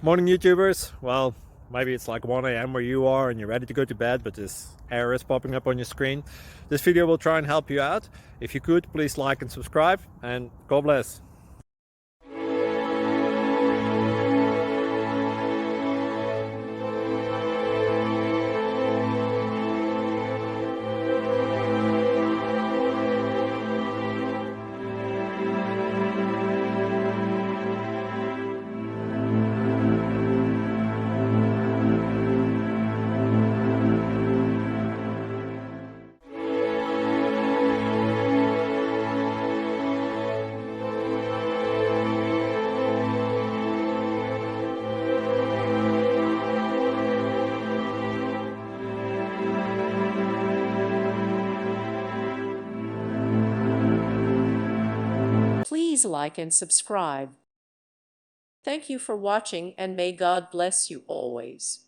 Morning YouTubers. Well, maybe it's like 1 a.m. where you are and you're ready to go to bed, but this error is popping up on your screen. This video will try and help you out. If you could, please like and subscribe, and God bless. Please like and subscribe. Thank you for watching, and may God bless you always.